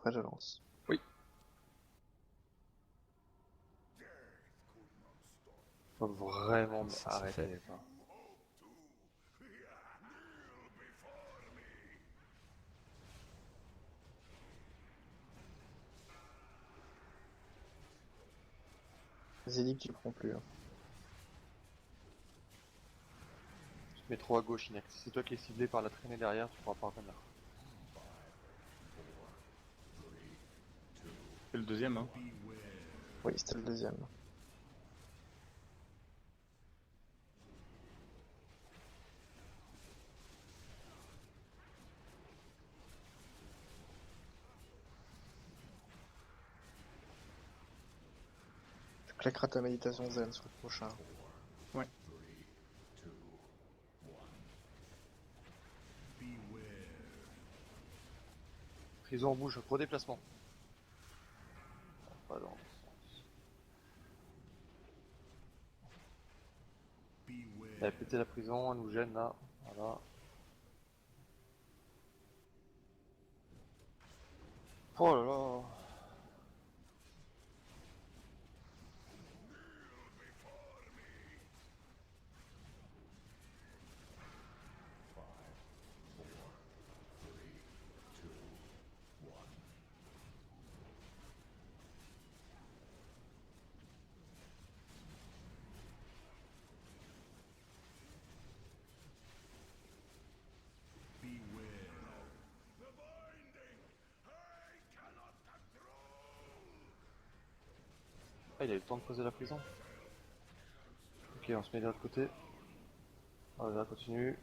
Après, je lance. Oui. Faut vraiment Ça, c'est arrêter. fait. Quoi. Zélie, tu prends plus. Hein. Tu te mets trop à gauche, Inex. Si c'est toi qui es ciblé par la traînée derrière, tu pourras pas revenir. C'est le deuxième, hein. Oui, c'était le deuxième. Tu claqueras ta méditation zen sur le prochain. Ouais. Prison en bouge, gros déplacement. Pas dans le sens. Elle a pété la prison, elle nous gêne là. Voilà. Oh là là. Ah, il a eu le temps de poser la prison. Ok, on se met de l'autre côté. Voilà, continue.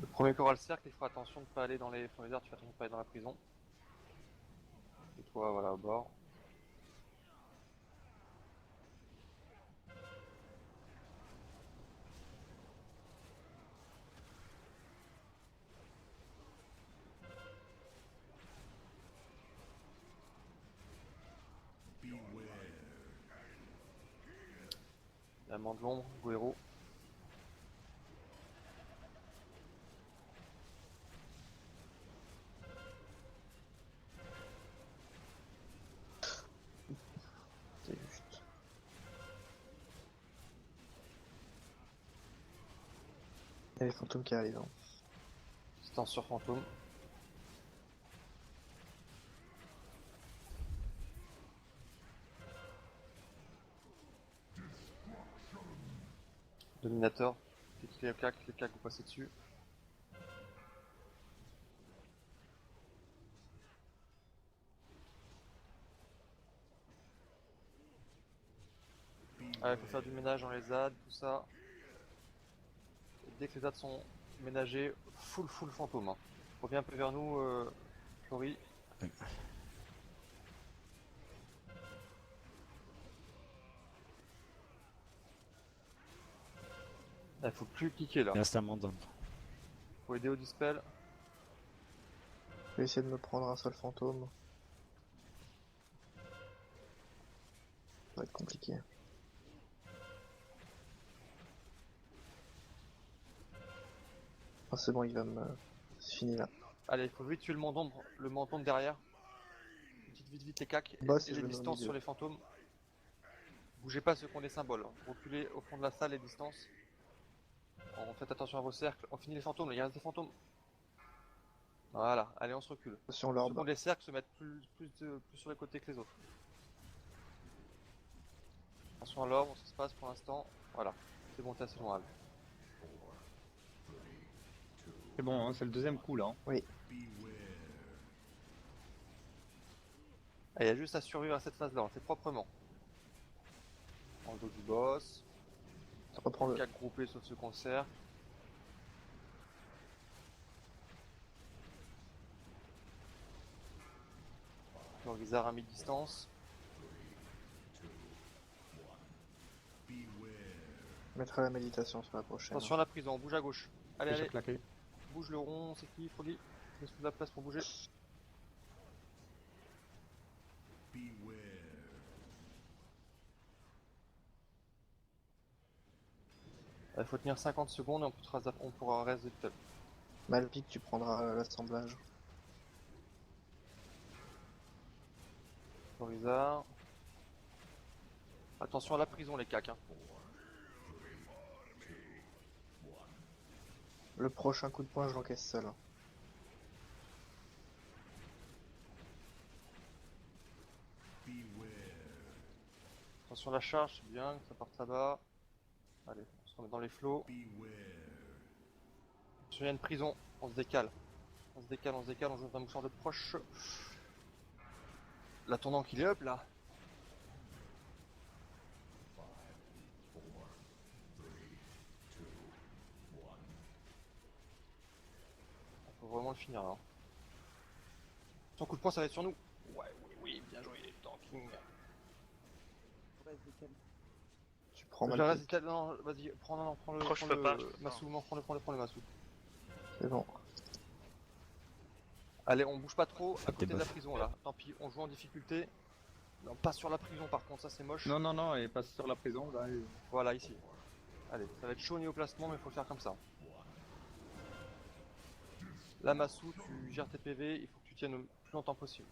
Le premier choral cercle, il fera attention de ne pas aller dans les premiers airs, tu fais attention de ne pas aller dans la prison. Et toi, voilà, au bord. L'amant de l'ombre, Guero. C'est juste. Il y a les fantômes qui arrivent. Hein. Distance sur fantôme. Dominateur. Les claques, vous passez dessus. Il faut faire du ménage dans les ZAD, tout ça. Et dès que les ZAD sont ménagés, full fantôme. Hein. Reviens un peu vers nous, Flory. Il faut plus cliquer là. Il reste un monde d'ombre. Faut aider au dispel. Je vais essayer de me prendre un seul fantôme. Ça va être compliqué. Ah, c'est bon, il va me... C'est fini là. Allez, il faut vite tuer le menton derrière. Vite les cacs. Bah, Et si je les me mets au distances milieu. sur les fantômes. Bougez pas ceux qui ont des symboles. Reculez au fond de la salle les distances. Faites attention à vos cercles. On finit les fantômes, il reste des fantômes. Voilà, allez, on se recule. Attention, Ceux l'orbe. qui ont des cercles se mettent plus sur les côtés que les autres. Attention à l'ordre, ça se passe pour l'instant. Voilà, c'est bon, t'es assez loin. C'est bon, hein, c'est le deuxième coup, là. Hein. Oui. Il y a juste à survivre à cette phase-là, on le fait proprement. En le dos du boss. Reprends-le. 4 groupés sauf ce concert. Leur visage à mi-distance. Je mettrai la méditation sur la prochaine. Attention à la prison, bouge à gauche. Allez, Déjà allez, claqué. bouge le rond, c'est qui, Froggy? Laisse de la place pour bouger. Il faut tenir 50 secondes et on pourra reste de top. Malpique, tu prendras l'assemblage. Florizard. Attention à la prison les cacs. Hein. Le prochain coup de poing, je l'encaisse seul. Attention à la charge, c'est bien, que ça parte là-bas. Allez, on se remet dans les flots. Attention, il y a une prison, on se décale. On se décale, on joue un mouchoir de proche. L'attendant qu'il est up là. On peut vraiment le finir là. Son coup de poing ça va être sur nous. Ouais, oui, bien joué, tanking. Tu prends Je Malpique. reste, non, vas-y, prends le Proche, je peux pas. Massou, non, prends le Massou. C'est bon. Allez, on bouge pas trop à côté de la bof. prison là. Tant pis, on joue en difficulté. Non, pas sur la prison par contre, ça c'est moche. Non, non, non, et passe sur la prison, là. Et... Voilà, ici. Allez, ça va être chaud au niveau placement, mais il faut le faire comme ça. Là, Massou, tu gères tes PV, il faut que tu tiennes le plus longtemps possible.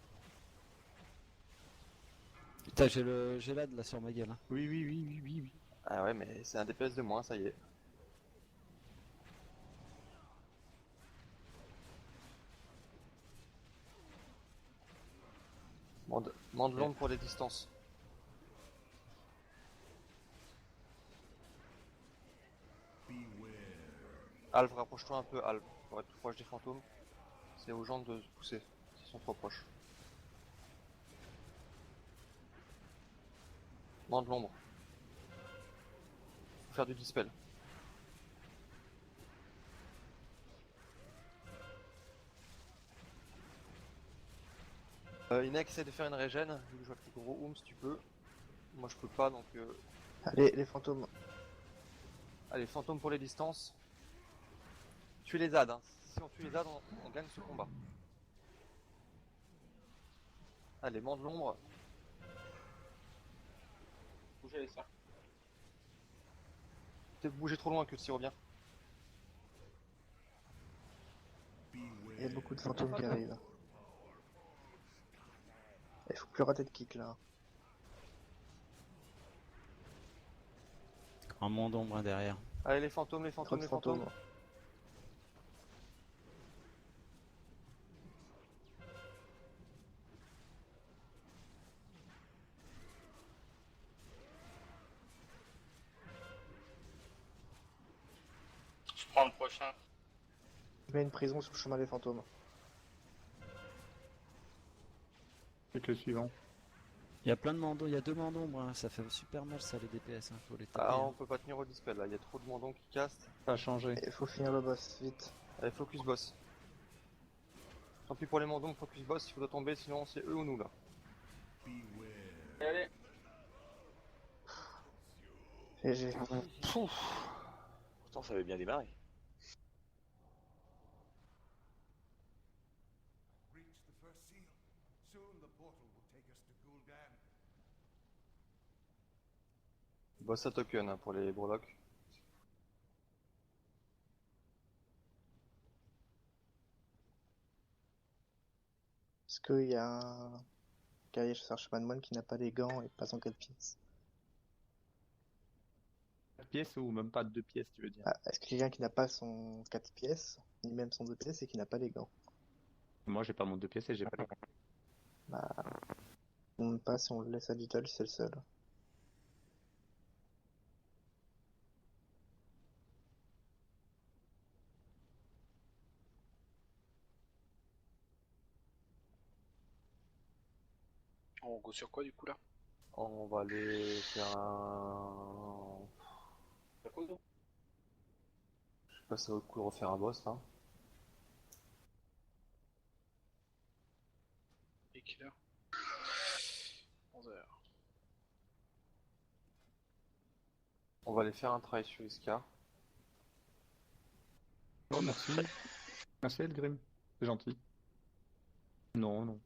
Putain, j'ai l'ad là sur ma gueule. Hein. Oui, oui, oui, oui, oui, oui. Ah ouais, mais c'est un DPS de moins, ça y est. Mande l'ombre pour les distances. Alv, rapproche-toi un peu, Alv, pour être plus proche des fantômes. C'est aux gens de se pousser, s'ils sont trop proches. Mande l'ombre. Faut faire du dispel. Inek, essaie de faire une régène, vu que je vois que t'es gros si tu peux. Moi je peux pas donc. Allez, les fantômes. Allez, fantôme pour les distances. Tuer les ZAD, hein. Si on tue les ZAD, on gagne ce combat. Allez, mande l'ombre. Bougez les ça. T'es bougé trop loin que si revient. Il y a beaucoup de fantômes qui arrivent. Il faut plus rater de kick là. Un monde ombre derrière. Allez, les fantômes, les Trop fantômes, de les fantômes. fantômes. Je prends le prochain. Je mets une prison sur le chemin des fantômes. Avec le suivant. Il y a plein de mandos, il y a 2 mandos ombre, hein. Ça fait super mal ça les DPS, hein. Faut les taper. Ah, on hein. peut pas tenir au dispel là, il y a trop de mandons qui castent. Ça a changé. Il faut finir le boss, vite. Allez, focus boss. Tant pis pour les mandons, focus boss, il faudra tomber, sinon c'est eux ou nous là. Allez. GG. Pourtant, ça avait bien démarré. Reach the first seal. Soon the portal will take us to Gul'dan. Boss à token hein, pour les breloques. Parce qu'il y a un guerrier chasseur chemin de moine qui n'a pas les gants et pas son 4 pièces. 4 pièces ou même pas 2 pièces, tu veux dire. Ah, est-ce que quelqu'un qui n'a pas son 4 pièces, ni même son 2 pièces, et qui n'a pas les gants? Moi, j'ai pas mon 2 pièces et j'ai pas les... Bah, on ne pas si on le laisse à Little, c'est le seul. On go sur quoi du coup là? On va aller faire un... Je sais pas si ça vaut le coup de refaire un boss là. Et quelle heure? 11h. On va aller faire un travail sur Iskar. Oh, merci. Merci, Elgrim. C'est gentil. Non, non.